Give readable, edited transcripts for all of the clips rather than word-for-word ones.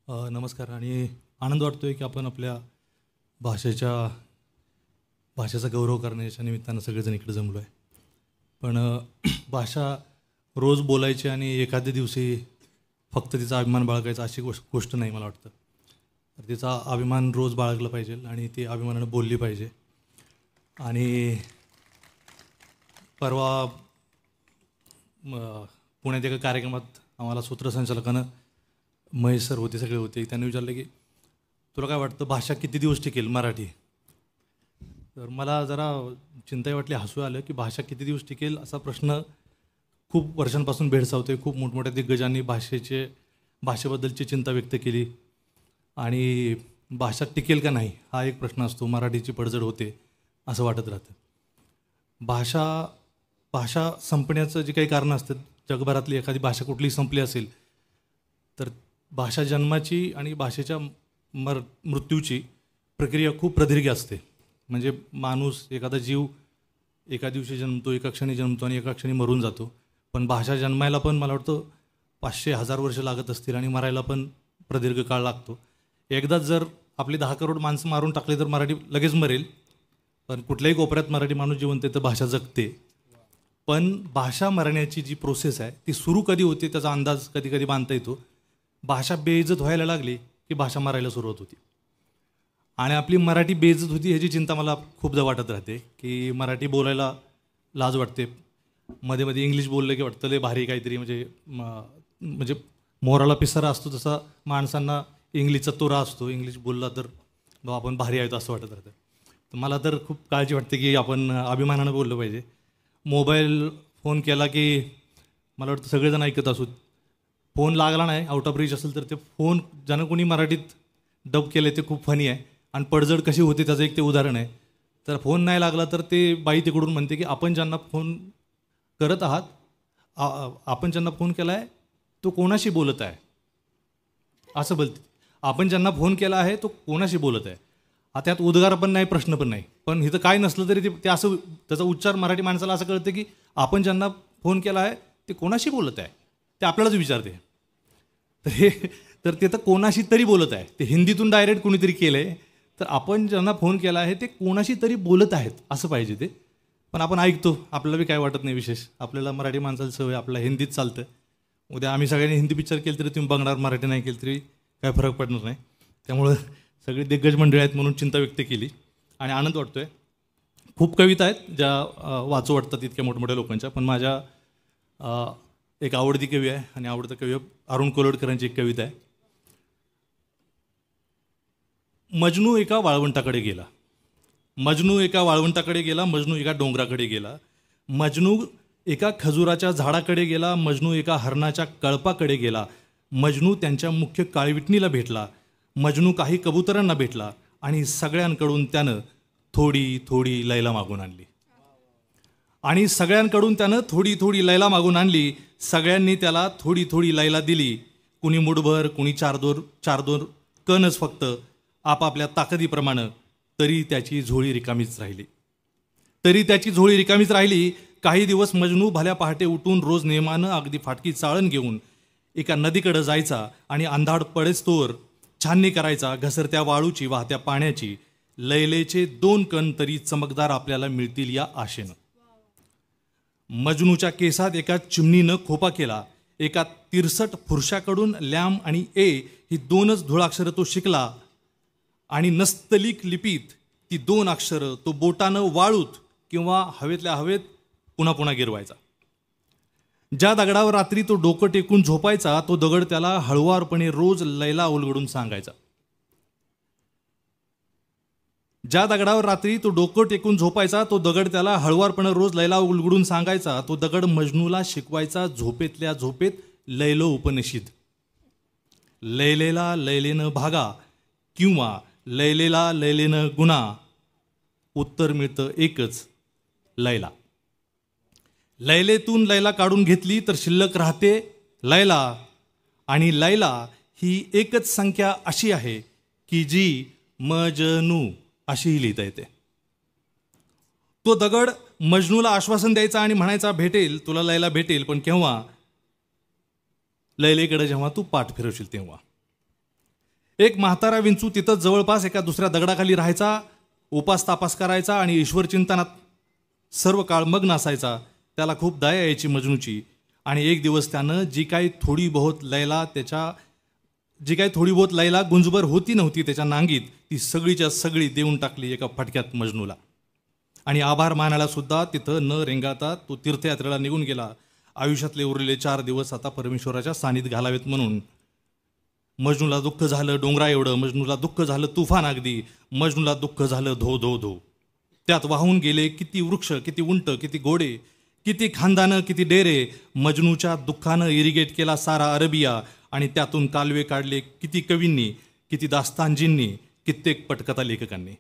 नमस्कार आणि आनंद वाटतो आहे की आपण आपल्या भाषेचा गौरव करण्याच्या निमित्तानं सगळेजण इकडे जमलो आहे. पण भाषा रोज बोलायची आणि एखाद्या दिवशी फक्त तिचा अभिमान बाळगायचा अशी गोष्ट नाही मला वाटतं. तर तिचा अभिमान रोज बाळगला पाहिजे आणि ती अभिमानानं बोलली पाहिजे. आणि परवा पुण्यात एका कार्यक्रमात आम्हाला सूत्रसंचालकानं महेश सर होते, सगळे होते. त्यांनी विचारलं की तुला काय वाटतं भाषा किती दिवस टिकेल मराठी? तर मला जरा चिंता वाटली, हसू आलं की भाषा किती दिवस टिकेल असा प्रश्न खूप वर्षांपासून भेडसावतोय. खूप मोठमोठ्या दिग्गजांनी भाषेबद्दलची चिंता व्यक्त केली आणि भाषा टिकेल का नाही हा एक प्रश्न असतो. मराठीची पडझड होते असं वाटत राहतं. भाषा संपण्याचं जे काही कारणं असतात, जगभरातली एखादी भाषा कुठलीही संपली असेल तर भाषा जन्माची आणि भाषेच्या मृत्यूची प्रक्रिया खूप प्रदीर्घ असते. म्हणजे माणूस, एखादा जीव एका दिवशी जन्मतो, एका क्षणी जन्मतो आणि एका क्षणी मरून जातो. पण भाषा जन्मायला पण मला वाटतं 500,000 वर्ष लागत असतील आणि मरायला पण प्रदीर्घ काळ लागतो. एकदाच जर आपली 10 करोड माणसं मारून टाकले तर मराठी लगेच मरेल. पण कुठल्याही कोपऱ्यात मराठी माणूस जिवंत आहे तर भाषा जगते. पण भाषा मरण्याची जी प्रोसेस आहे ती सुरू कधी होते त्याचा अंदाज कधी कधी बांधता येतो. भाषा बेइज्जत व्हायला लागली की भाषा मरायला सुरुवात होती. आणि आपली मराठी बेइज्जत होती ह्याची चिंता मला खूपदा वाटत राहते की मराठी बोलायला लाज वाटते. मध्ये मध्ये इंग्लिश बोललं की वाटतं लय भारी काहीतरी, म्हणजे मोराला पिसारा असतो तसा माणसांना इंग्लिशचा तोरा असतो. इंग्लिश बोलला तर आपण भारी आहे असं वाटत राहतं. तर मला तर खूप काळजी वाटते की आपण अभिमानानं बोललं पाहिजे. मोबाईल फोन केला की मला वाटतं सगळेजण ऐकत असू. फोन लागला नाही, आउट ऑफ रीच असेल तर ते फोन ज्यानं कोणी मराठीत डब केलं ते खूप फनी आहे. आणि पडझड कशी होते त्याचं एक ते उदाहरण आहे. तर फोन नाही लागला तर ते बाई तिकडून म्हणते की आपण ज्यांना फोन करत आहात, आपण ज्यांना फोन केला आहे तो कोणाशी बोलत आहे असं बोलते. आपण ज्यांना फोन केला आहे तो कोणाशी बोलत आहे. त्यात उद्गार पण नाही, प्रश्न पण नाही. पण इथं काय नसलं तरी ते असं त्याचा उच्चार मराठी माणसाला असं कळतं की आपण ज्यांना फोन केला आहे ते कोणाशी बोलत आहे ते आपल्यालाच विचारते. तर ते तर कोणाशी तरी बोलत आहे. ते हिंदीतून डायरेक्ट कोणीतरी केलं आहे. तर आपण ज्यांना फोन केला आहे ते कोणाशी तरी बोलत आहेत असं पाहिजे ते. पण आपण ऐकतो, आपल्याला बी काय वाटत नाही विशेष. आपल्याला मराठी माणसाला सवय, आपल्या हिंदीत चालतं. उद्या आम्ही सगळ्यांनी हिंदी पिक्चर केलं तरी तुम्ही बघणार, मराठी नाही केलं तरी काय फरक पडणार नाही. त्यामुळं सगळी दिग्गज मंडळी आहेत म्हणून चिंता व्यक्त केली आणि आनंद वाटतो आहे. खूप कविता आहेत ज्या वाचू वाटतात इतक्या मोठमोठ्या लोकांच्या. पण माझ्या एक आवडती कवी आहे आणि आवडता कवी अरुण कोलवटकरांची एक कविता आहे. मजनू एका वाळवंटाकडे गेला. मजनू एका वाळवंटाकडे गेला. मजनू एका डोंगराकडे गेला. मजनू एका खजुराच्या झाडाकडे गेला. मजनू एका हरणाच्या कळपाकडे गेला. मजनू त्यांच्या मुख्य काळविटणीला भेटला. मजनू काही कबुतरांना भेटला आणि सगळ्यांकडून त्यानं थोडी थोडी लैला मागून आणली. आणि सगळ्यांकडून त्यानं थोडी थोडी लैला मागून आणली. सगळ्यांनी त्याला थोडी थोडी लैला दिली. कुणी मुठभर, कुणी चार दोन कणच फक्त आपापल्या ताकदीप्रमाणे. तरी त्याची झोळी रिकामीच राहिली. काही दिवस मजनू भल्या पहाटे उठून रोज नेमानं अगदी फाटकी चाळण घेऊन एका नदीकडे जायचा आणि अंधाड पडेस्तोवर छाननी करायचा घसरत्या वाळूची, वाहत्या पाण्याची. लैलेचे 2 कण तरी चमकदार आपल्याला मिळतील या आशेनं. मजनूच्या केसात एका चिमणीनं खोपा केला. एका तिरसट फुरशाकडून लॅम आणि ए ही 2च धुळाक्षरं तो शिकला. आणि नस्तलिक लिपीत ती 2 अक्षरं तो बोटानं वाळूत किंवा हवेतल्या हवेत पुन्हा पुन्हा गिरवायचा. ज्या दगडावर रात्री तो डोकं टेकून झोपायचा तो दगड त्याला हळुवारपणे रोज लैला उलगडून सांगायचा. ज्या दगडावर रात्री तो डोकं टेकून झोपायचा तो दगड त्याला हळुवारपणे रोज लैला उलगडून सांगायचा. तो दगड मजनूला शिकवायचा झोपेतल्या झोपेत लैलो उपनिषद. लैलेला लैलेनं भागा किंवा लैलेला लैलेनं गुन्हा. उत्तर मिळतं एकच, लैला. लैलेतून लैला काढून घेतली तर शिल्लक राहते लैला. आणि लैला ही एकच संख्या अशी आहे की जी मजनू अशीही लिहिता येते. तो दगड मजनूला आश्वासन द्यायचा आणि म्हणायचा भेटेल तुला लैला भेटेल, पण केव्हा? लैलेकडे जेव्हा तू पाठ फिरवशील तेव्हा. एक म्हातारा विंचू तिथं जवळपास एका दुसऱ्या दगडाखाली राहायचा, उपास तापास करायचा आणि ईश्वर चिंतनात सर्व काळ मग्न असायचा. त्याला खूप दया यायची मजनूची. आणि एक दिवस त्यानं जी काही थोडी बहुत लैला गुंजभर होती नव्हती त्याच्या नांगीत, ती सगळीच्या सगळी देऊन टाकली एका फटक्यात मजनूला. आणि आभार मानायला सुद्धा तिथं न रेंगाळता तो तीर्थयात्रेला निघून गेला. आयुष्यातले उरलेले 4 दिवस आता परमेश्वराच्या सानिध्यात घालावेत म्हणून. मजनूला दुःख झालं डोंगरा एवढं, मजनूला दुःख झालं तुफान अगदी, मजनूला दुःख झालं धो धो धो. त्यात वाहून गेले किती वृक्ष, किती उंट, किती घोडे, किती खानदानं, किती डेरे. मजनूच्या दुःखानं इरिगेट केला सारा अरबिया. आणि त्यातून कालवे काढले किती कवींनी, किती दास्तानजींनी, कित्येक पटकथा लेखकांनी.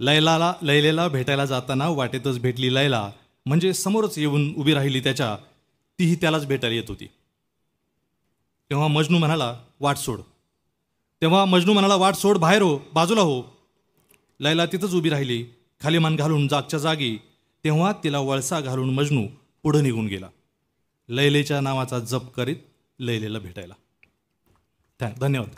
लैलेला भेटायला जाताना वाटेतच भेटली लैला, म्हणजे समोरच येऊन उभी राहिली त्याच्या, तीही त्यालाच भेटायला येत होती. तेव्हा मजनू म्हणाला वाट सोड, बाहेर हो, बाजूला हो. लैला तिथंच उभी राहिली, खाली मान घालून जागच्या जागी. तेव्हा तिला वळसा घालून मजनू पुढे निघून गेला, लैलेच्या नावाचा जप करीत लैलेला भेटायला. धन्यवाद.